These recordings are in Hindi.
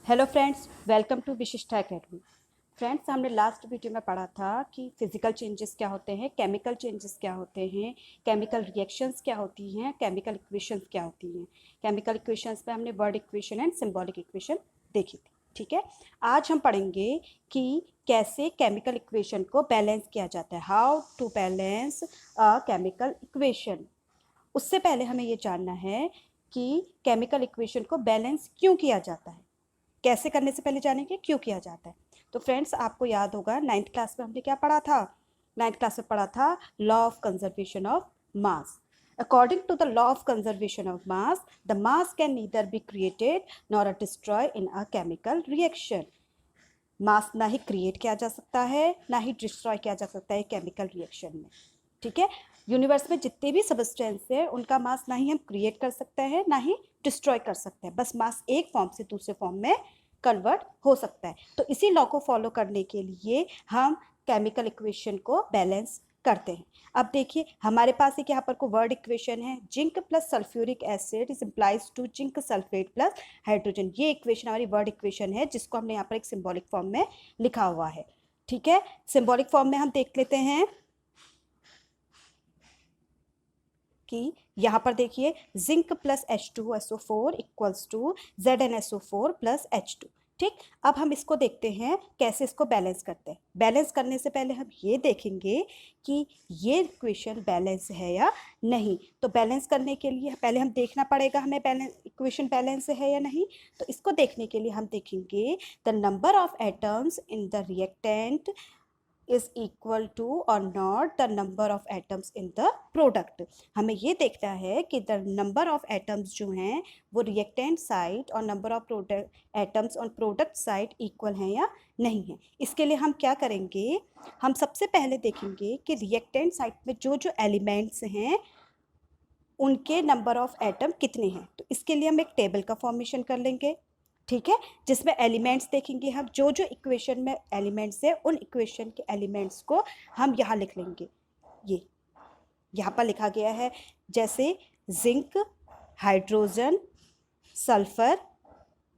हेलो फ्रेंड्स, वेलकम टू विशिष्टा एकेडमी। फ्रेंड्स, हमने लास्ट वीडियो में पढ़ा था कि फिजिकल चेंजेस क्या होते हैं, केमिकल चेंजेस क्या होते हैं, केमिकल रिएक्शंस क्या होती हैं, केमिकल इक्वेशंस क्या होती हैं। केमिकल इक्वेशंस में हमने word equation and symbolic equation देखी थी। ठीक है, आज हम पढ़ेंगे कि कैसे केमिकल इक्वेशन को बैलेंस किया जाता है, how to balance a chemical equation. उससे पहले हमें ये जानना है कि केमिकल इक्वेशन को बैलेंस क्यों किया जाता है। कैसे करने से पहले जानेंगे क्यों किया जाता है। तो फ्रेंड्स, आपको याद होगा 9th क्लास में हमने क्या पढ़ा था। 9th क्लास में पढ़ा था law of conservation of mass. According to the law of conservation of mass, the mass can neither be created nor a destroy in a chemical reaction. Mass ना ही क्रिएट किया जा सकता है, ना ही डिस्ट्रॉय किया जा सकता है केमिकल रिएक्शन में। ठीक है, यूनिवर्स में जितने भी सबस्टेंस है उनका मास ना ही हम क्रिएट कर सकते हैं, ना ही डिस्ट्रॉय कर सकते हैं। बस मास एक फॉर्म से दूसरे फॉर्म में कन्वर्ट हो सकता है। तो इसी लॉ को फॉलो करने के लिए हम केमिकल इक्वेशन को बैलेंस करते हैं। अब देखिए, हमारे पास एक यहाँ पर को वर्ड इक्वेशन है, zinc plus sulphuric acid is implies to zinc sulphate plus hydrogen. ये इक्वेशन हमारी वर्ड इक्वेशन है, जिसको हमने यहाँ पर एक सिंबॉलिक फॉर्म में लिखा हुआ है। ठीक है, सिंबॉलिक फॉर्म में हम देख लेते हैं कि यहाँ पर देखिए, zinc plus H2SO4 equals to ZnSO4 plus H2। ठीक, अब हम इसको देखते हैं कैसे इसको बैलेंस करते हैं। बैलेंस करने से पहले हम ये देखेंगे कि ये इक्वेशन बैलेंस है या नहीं। तो बैलेंस करने के लिए पहले हम देखना पड़ेगा हमें बैलेंस इक्वेशन बैलेंस है या नहीं। तो इसको देखने के लिए हम देखेंगे the number of atoms in the reactant is equal to और not the number of atoms in the product. हमें ये देखना है कि द नंबर ऑफ एटम्स जो हैं वो रिएक्टेंट साइड और number of product atoms on product side equal हैं या नहीं है। इसके लिए हम क्या करेंगे, हम सबसे पहले देखेंगे कि रिएक्टेंट साइड में जो जो एलिमेंट्स हैं उनके नंबर ऑफ एटम कितने हैं। तो इसके लिए हम एक टेबल का फॉर्मेशन कर लेंगे। ठीक है, जिसमें एलिमेंट्स देखेंगे हम, जो जो इक्वेशन में एलिमेंट्स है उन इक्वेशन के एलिमेंट्स को हम यहाँ लिख लेंगे। ये यहाँ पर लिखा गया है, जैसे zinc, hydrogen, sulphur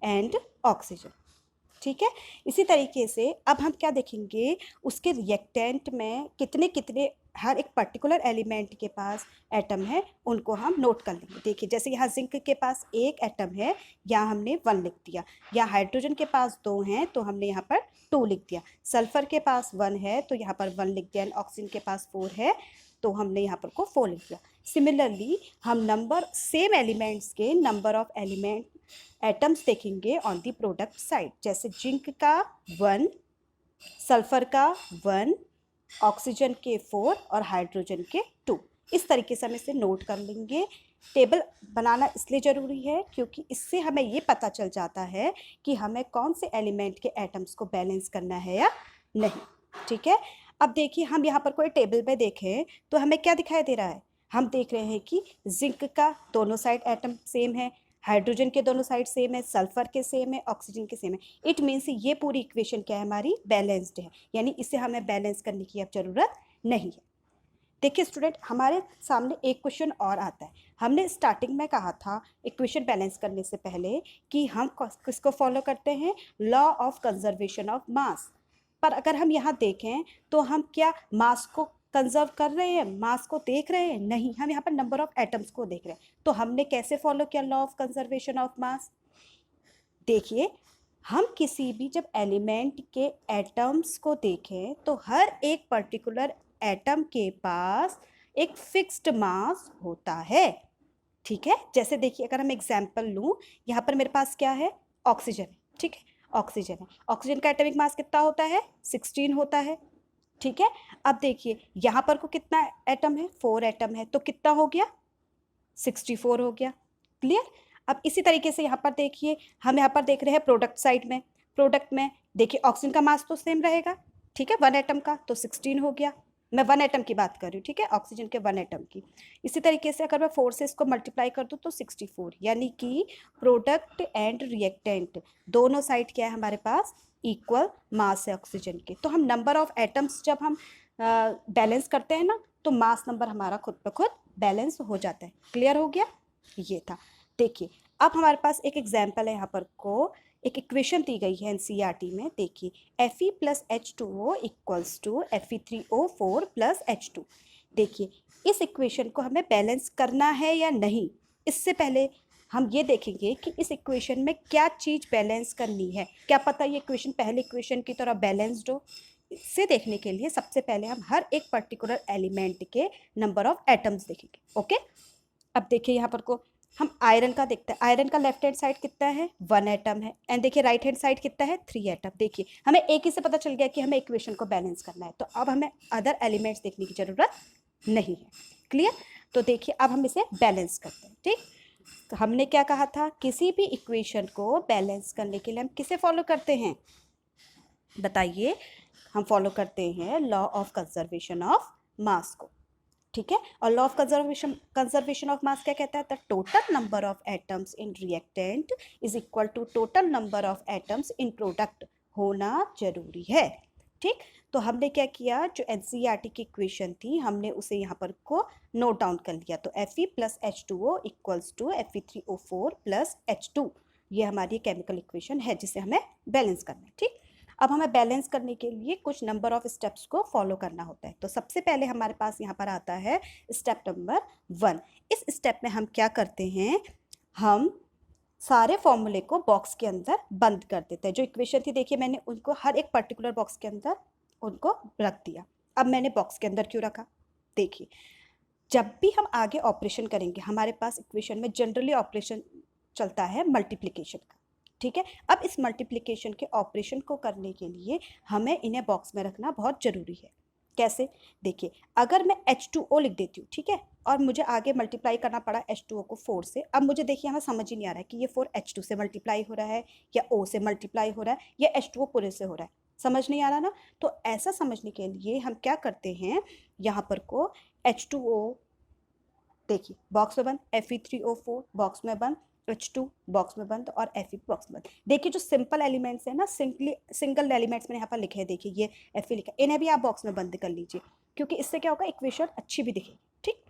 and oxygen. ठीक है, इसी तरीके से अब हम क्या देखेंगे, उसके रिएक्टेंट में कितने कितने हर एक पर्टिकुलर एलिमेंट के पास एटम है उनको हम नोट कर लेंगे। देखिए, जैसे यहाँ जिंक के पास एक एटम है, यहाँ हमने 1 लिख दिया। यहाँ हाइड्रोजन के पास 2 हैं तो हमने यहाँ पर 2 लिख दिया। सल्फर के पास 1 है तो यहाँ पर 1 लिख दिया। ऑक्सीजन के पास 4 है तो हमने यहाँ पर को 4 लिख दिया। सिमिलरली हम नंबर सेम एलिमेंट्स के नंबर ऑफ एलिमेंट एटम्स देखेंगे ऑन दी प्रोडक्ट साइड। जैसे जिंक का 1, सल्फर का 1, ऑक्सीजन के 4 और हाइड्रोजन के 2। इस तरीके से हम इसे नोट कर लेंगे। टेबल बनाना इसलिए ज़रूरी है क्योंकि इससे हमें ये पता चल जाता है कि हमें कौन से एलिमेंट के एटम्स को बैलेंस करना है या नहीं। ठीक है, अब देखिए, हम यहाँ पर कोई टेबल पे देखें तो हमें क्या दिखाई दे रहा है। हम देख रहे हैं कि जिंक का दोनों साइड एटम सेम है, हाइड्रोजन के दोनों साइड सेम है, सल्फर के सेम है, ऑक्सीजन के सेम है। इट मीन्स ये पूरी इक्वेशन क्या है, हमारी बैलेंस्ड है, यानी इसे हमें बैलेंस करने की अब ज़रूरत नहीं है। देखिए स्टूडेंट, हमारे सामने एक क्वेश्चन और आता है। हमने स्टार्टिंग में कहा था इक्वेशन बैलेंस करने से पहले कि हम किसको फॉलो करते हैं, लॉ ऑफ कंजर्वेशन ऑफ मास। पर अगर हम यहाँ देखें तो हम क्या मास को कंजर्व कर रहे हैं, मास को देख रहे हैं? नहीं, हम यहाँ पर नंबर ऑफ एटम्स को देख रहे हैं। तो हमने कैसे फॉलो किया लॉ ऑफ कंजर्वेशन ऑफ मास? देखिए, हम किसी भी जब एलिमेंट के एटम्स को देखें तो हर एक पर्टिकुलर एटम के पास एक फिक्स्ड मास होता है। ठीक है, जैसे देखिए, अगर हम एग्जाम्पल लूँ, यहाँ पर मेरे पास क्या है, ऑक्सीजन है। ठीक है, ऑक्सीजन है। ऑक्सीजन का एटॉमिक मास कितना होता है, 16 होता है। ठीक है, अब देखिए यहाँ पर को कितना एटम है, 4 एटम है, तो कितना हो गया, 64 हो गया। क्लियर। अब इसी तरीके से यहाँ पर देखिए, हम यहाँ पर देख रहे हैं प्रोडक्ट साइड में। प्रोडक्ट में देखिए, ऑक्सीजन का मास तो सेम रहेगा। ठीक है, 1 एटम का, तो 16 हो गया। मैं 1 एटम की बात कर रही हूँ, ठीक है, ऑक्सीजन के 1 एटम की। इसी तरीके से अगर मैं 4 से इसको मल्टीप्लाई कर दूँ तो 64, यानी कि प्रोडक्ट एंड रिएक्टेंट दोनों साइड क्या है हमारे पास, इक्वल मास है ऑक्सीजन के। तो हम नंबर ऑफ एटम्स जब हम बैलेंस करते हैं ना, तो मास नंबर हमारा खुद ब खुद बैलेंस हो जाता है। क्लियर हो गया, ये था। देखिए, अब हमारे पास एक एग्जाम्पल है यहाँ पर को एक इक्वेशन दी गई है एनसीईआरटी में, देखिए Fe plus H2O equals to Fe3O4 plus H2। देखिए इस इक्वेशन को हमें बैलेंस करना है या नहीं, इससे पहले हम ये देखेंगे कि इस इक्वेशन में क्या चीज़ बैलेंस करनी है। क्या पता ये इक्वेशन पहले इक्वेशन की तरह बैलेंस्ड हो। इसे देखने के लिए सबसे पहले हम हर एक पर्टिकुलर एलिमेंट के नंबर ऑफ एटम्स देखेंगे। ओके, अब देखिए यहाँ पर को हम आयरन का देखते हैं। आयरन का लेफ्ट हैंड साइड कितना है, 1 एटम है, एंड देखिए राइट हैंड साइड कितना है, 3 एटम। देखिए हमें एक ही से पता चल गया कि हमें इक्वेशन को बैलेंस करना है, तो अब हमें अदर एलिमेंट्स देखने की जरूरत नहीं है। क्लियर? तो देखिए अब हम इसे बैलेंस करते हैं। ठीक, तो हमने क्या कहा था, किसी भी इक्वेशन को बैलेंस करने के लिए हम किसे फॉलो करते हैं, बताइए। हम फॉलो करते हैं law of conservation of mass को। ठीक है, और law of conservation of mass क्या कहता है, the total number of atoms in reactant is equal to total number of atoms in product होना जरूरी है। ठीक, तो हमने क्या किया, जो एनसीईआरटी की इक्वेशन थी हमने उसे यहाँ पर को नोट डाउन कर लिया। तो Fe plus H2O equals to Fe3O4 plus H2, ये हमारी केमिकल इक्वेशन है जिसे हमें बैलेंस करना है। ठीक, अब हमें बैलेंस करने के लिए कुछ नंबर ऑफ स्टेप्स को फॉलो करना होता है। तो सबसे पहले हमारे पास यहाँ पर आता है स्टेप नंबर 1। इस स्टेप में हम क्या करते हैं, हम सारे फॉर्मूले को बॉक्स के अंदर बंद कर देते हैं। जो इक्वेशन थी देखिए मैंने उनको हर एक पर्टिकुलर बॉक्स के अंदर उनको रख दिया। अब मैंने बॉक्स के अंदर क्यों रखा, देखिए जब भी हम आगे ऑपरेशन करेंगे हमारे पास इक्वेशन में जनरली ऑपरेशन चलता है मल्टीप्लिकेशन का। ठीक है, अब इस मल्टीप्लिकेशन के ऑपरेशन को करने के लिए हमें इन्हें बॉक्स में रखना बहुत ज़रूरी है। कैसे, देखिए अगर मैं H2O लिख देती हूँ, ठीक है, और मुझे आगे मल्टीप्लाई करना पड़ा H2O को 4 से, अब मुझे देखिए हमें समझ ही नहीं आ रहा है कि ये 4 H2 से मल्टीप्लाई हो रहा है या O से मल्टीप्लाई हो रहा है या H2O पूरे से हो रहा है, समझ नहीं आ रहा ना। तो ऐसा समझने के लिए हम क्या करते हैं, यहाँ पर को H2O देखिए बॉक्स में बंद, Fe3O4 बॉक्स में बंद, H2 बॉक्स में बंद और Fe बॉक्स में बंद। देखिए जो सिंपल एलिमेंट्स है ना, सिंगल एलिमेंट्स मैंने यहाँ पर लिखे हैं, देखिए ये Fe लिखा है, इन्हें भी आप बॉक्स में बंद कर लीजिए क्योंकि इससे क्या होगा, इक्वेशन अच्छी भी दिखेगी। ठीक,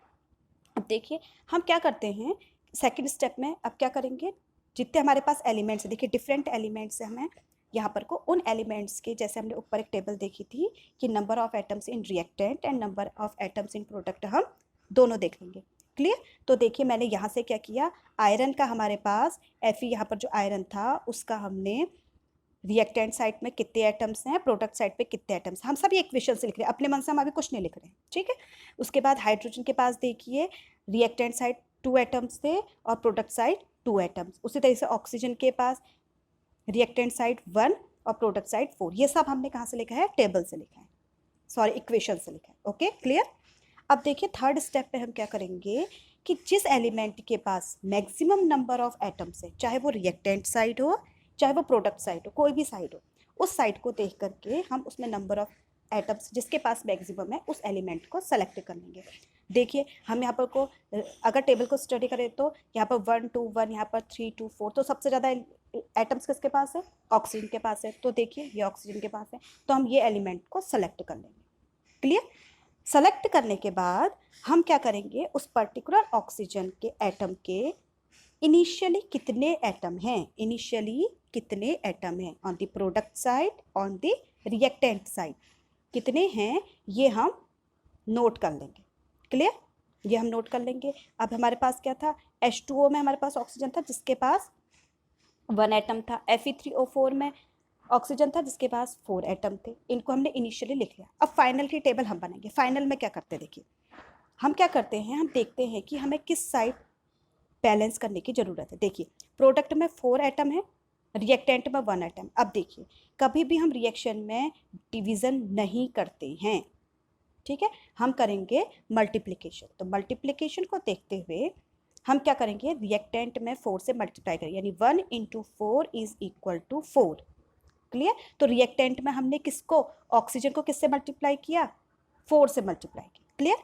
अब देखिए हम क्या करते हैं सेकंड स्टेप में, अब क्या करेंगे, जितने हमारे पास एलिमेंट्स है, देखिए डिफरेंट एलिमेंट्स से हमें यहाँ पर को उन एलिमेंट्स के, जैसे हमने ऊपर एक टेबल देखी थी कि number of atoms in reactant and number of atoms in product, हम दोनों देख लेंगे। क्लियर? तो देखिए मैंने यहाँ से क्या किया, आयरन का हमारे पास Fe, यहाँ पर जो आयरन था उसका हमने रिएक्टेंट साइड में कितने एटम्स हैं, प्रोडक्ट साइड पे कितने एटम्स, हम सभी इक्वेशन से लिख रहे हैं, अपने मन से हम अभी कुछ नहीं लिख रहे हैं। ठीक है, उसके बाद हाइड्रोजन के पास देखिए रिएक्टेंट साइड 2 एटम्स थे और प्रोडक्ट साइड 2 एटम्स। उसी तरह से ऑक्सीजन के पास रिएक्टेंट साइड 1 और प्रोडक्ट साइड 4। ये सब हमने कहाँ से लिखा है, टेबल से लिखा है, सॉरी इक्वेशन से लिखा है। Okay, clear? अब देखिए थर्ड स्टेप पे हम क्या करेंगे कि जिस एलिमेंट के पास मैक्सिमम नंबर ऑफ एटम्स है, चाहे वो रिएक्टेंट साइड हो चाहे वो प्रोडक्ट साइड हो, कोई भी साइड हो, उस साइड को देख करके हम उसमें नंबर ऑफ एटम्स जिसके पास मैक्सिमम है उस एलिमेंट को सेलेक्ट कर लेंगे। देखिए हम यहाँ पर को अगर टेबल को स्टडी करें तो यहाँ पर 1 2 1, यहाँ पर 3 2 4, तो सबसे ज़्यादा एटम्स किसके पास है, ऑक्सीजन के पास है। तो देखिए ये ऑक्सीजन के पास है, तो हम ये एलिमेंट को सेलेक्ट कर लेंगे। क्लियर? सेलेक्ट करने के बाद हम क्या करेंगे, उस पर्टिकुलर ऑक्सीजन के एटम के इनिशियली कितने एटम हैं, इनिशियली कितने एटम हैं on the product side, on the reactant side कितने हैं, ये हम नोट कर लेंगे। क्लियर? ये हम नोट कर लेंगे। अब हमारे पास क्या था, H2O में हमारे पास ऑक्सीजन था जिसके पास 1 एटम था, Fe3O4 में ऑक्सीजन था जिसके पास 4 एटम थे। इनको हमने इनिशियली लिख लिया। अब फाइनल की टेबल हम बनाएंगे। फाइनल में क्या करते हैं, देखिए हम क्या करते हैं, हम देखते हैं कि हमें किस साइड बैलेंस करने की ज़रूरत है। देखिए प्रोडक्ट में 4 एटम है, रिएक्टेंट में 1 एटम। अब देखिए कभी भी हम रिएक्शन में डिवीज़न नहीं करते हैं, ठीक है, हम करेंगे मल्टीप्लिकेशन। तो मल्टीप्लिकेशन को देखते हुए हम क्या करेंगे, रिएक्टेंट में 4 से मल्टीप्लाई करेंगे, यानी 1 × 4 इज इक्वल टू 4। क्लियर? तो रिएक्टेंट में हमने किसको, ऑक्सीजन को किससे मल्टीप्लाई किया, 4 से मल्टीप्लाई किया। क्लियर?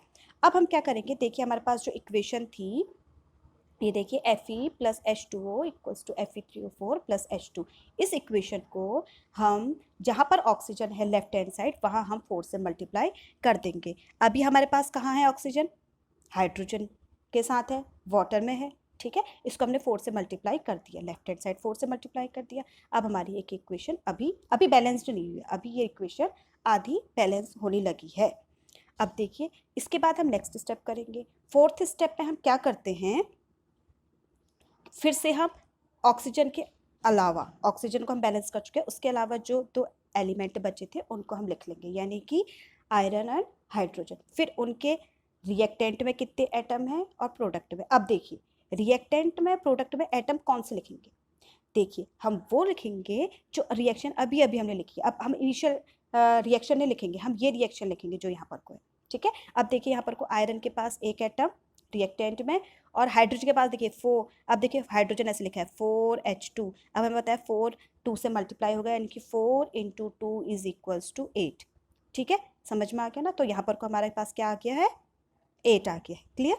अब हम क्या करेंगे, देखिए हमारे पास जो इक्वेशन थी ये देखिए Fe plus H2O equals to Fe3O4 plus H2। इस इक्वेशन को हम जहाँ पर ऑक्सीजन है लेफ्ट हैंड साइड वहाँ हम 4 से मल्टीप्लाई कर देंगे। अभी हमारे पास कहाँ है ऑक्सीजन, हाइड्रोजन के साथ है, वाटर में है, ठीक है, इसको हमने 4 से मल्टीप्लाई कर दिया, लेफ्ट हैंड साइड 4 से मल्टीप्लाई कर दिया। अब हमारी एक इक्वेशन अभी बैलेंस्ड नहीं हुई है, अभी ये इक्वेशन आधी बैलेंस होने लगी है। अब देखिए इसके बाद हम नेक्स्ट स्टेप करेंगे। फोर्थ स्टेप में हम क्या करते हैं, फिर से हम ऑक्सीजन के अलावा, ऑक्सीजन को हम बैलेंस कर चुके हैं, उसके अलावा जो 2 एलिमेंट बचे थे उनको हम लिख लेंगे, यानी कि आयरन एंड हाइड्रोजन। फिर उनके रिएक्टेंट में कितने एटम हैं और प्रोडक्ट में। अब देखिए रिएक्टेंट में प्रोडक्ट में एटम कौन से लिखेंगे, देखिए हम वो लिखेंगे जो रिएक्शन अभी अभी हमने लिखी है। अब हम इनिशियल रिएक्शन नहीं लिखेंगे, हम ये रिएक्शन लिखेंगे जो यहाँ पर को है, ठीक है। अब देखिए यहाँ पर को आयरन के पास एक एटम रिएक्टेंट में, और हाइड्रोजन के पास देखिए 4। अब देखिए हाइड्रोजन ऐसे लिखा है 4H2। अब हमें पता है 4 2 से मल्टीप्लाई हो गया, यानी कि 4 × 2 = 8। ठीक है, समझ में आ गया ना। तो यहाँ पर को हमारे पास क्या आ गया है, 8 आ गया है। क्लियर,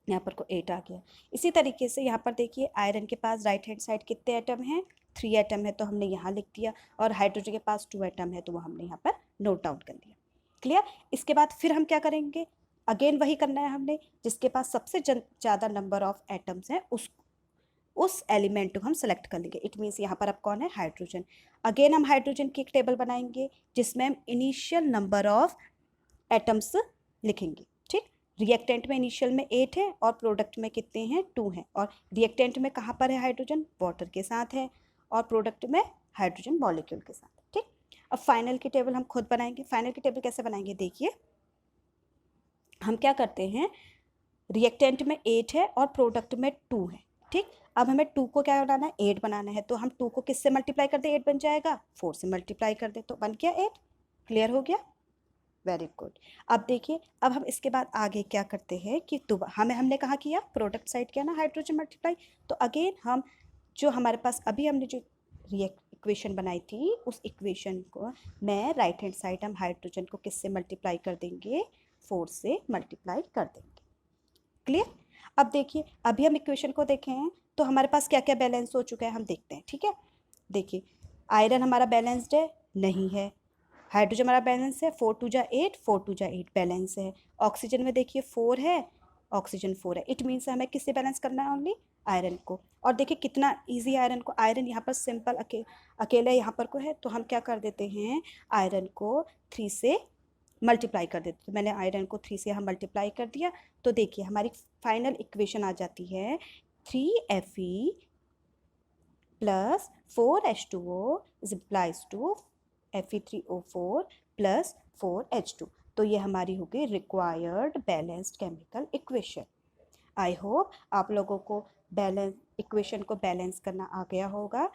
यहाँ पर को 8 आ गया। इसी तरीके से यहाँ पर देखिए आयरन के पास राइट हैंड साइड कितने एटम हैं, 3 एटम है, तो हमने यहाँ लिख दिया। और हाइड्रोजन के पास 2 एटम है, तो वो हमने यहाँ पर नोट डाउन कर दिया। क्लियर, इसके बाद फिर हम क्या करेंगे, अगेन वही करना है हमने, जिसके पास सबसे ज़्यादा नंबर ऑफ एटम्स हैं उस एलिमेंट को हम सेलेक्ट कर लेंगे। इट मीन्स यहाँ पर अब कौन है, हाइड्रोजन। अगेन हम हाइड्रोजन की एक टेबल बनाएंगे जिसमें हम इनिशियल नंबर ऑफ एटम्स लिखेंगे। ठीक, रिएक्टेंट में इनिशियल में 8 है और प्रोडक्ट में कितने हैं, 2 हैं। और रिएक्टेंट में कहाँ पर है हाइड्रोजन, वाटर के साथ है, और प्रोडक्ट में हाइड्रोजन मॉलिक्यूल के साथ। ठीक, अब फाइनल की टेबल हम खुद बनाएंगे। फाइनल की टेबल कैसे बनाएंगे, देखिए हम क्या करते हैं, रिएक्टेंट में 8 है और प्रोडक्ट में 2 है। ठीक, अब हमें 2 को क्या बनाना है, 8 बनाना है। तो हम 2 को किससे मल्टीप्लाई कर दे, 8 बन जाएगा, 4 से मल्टीप्लाई कर दे तो बन गया 8। क्लियर हो गया, वेरी गुड। अब देखिए अब हम इसके बाद आगे क्या करते हैं कि हमने कहा किया प्रोडक्ट साइड किया ना हाइड्रोजन मल्टीप्लाई। तो अगेन हम जो हमारे पास अभी हमने जो इक्वेशन बनाई थी उस इक्वेशन को मैं राइट हैंड साइड हम हाइड्रोजन को किससे मल्टीप्लाई कर देंगे, 4 से मल्टीप्लाई कर देंगे। क्लियर, अब देखिए अभी हम इक्वेशन को देखें हैं तो हमारे पास क्या क्या बैलेंस हो चुका है हम देखते हैं। ठीक है, देखिए आयरन हमारा बैलेंस्ड है, नहीं है। हाइड्रोजन हमारा बैलेंस है, 4 2 = 8, 4 2 = 8 बैलेंस है। ऑक्सीजन में देखिए 4 है, ऑक्सीजन 4 है। इट मीन्स हमें किससे बैलेंस करना है, ओनली आयरन को। और देखिए कितना इजी आयरन को, आयरन यहाँ पर सिंपल अकेले यहाँ पर को है, तो हम क्या कर देते हैं, आयरन को 3 से मल्टीप्लाई कर देते। तो मैंने आयरन को 3 से यहाँ मल्टीप्लाई कर दिया। तो देखिए हमारी फाइनल इक्वेशन आ जाती है 3Fe + 4H2O = Fe3O4 + 4H2। तो ये हमारी हो गई required balanced chemical equation. I hope आप लोगों को बैलेंस इक्वेशन को बैलेंस करना आ गया होगा।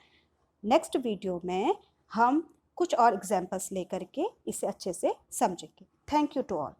नेक्स्ट वीडियो में हम कुछ और एग्जाम्पल्स लेकर के इसे अच्छे से समझेंगे। Thank you to all.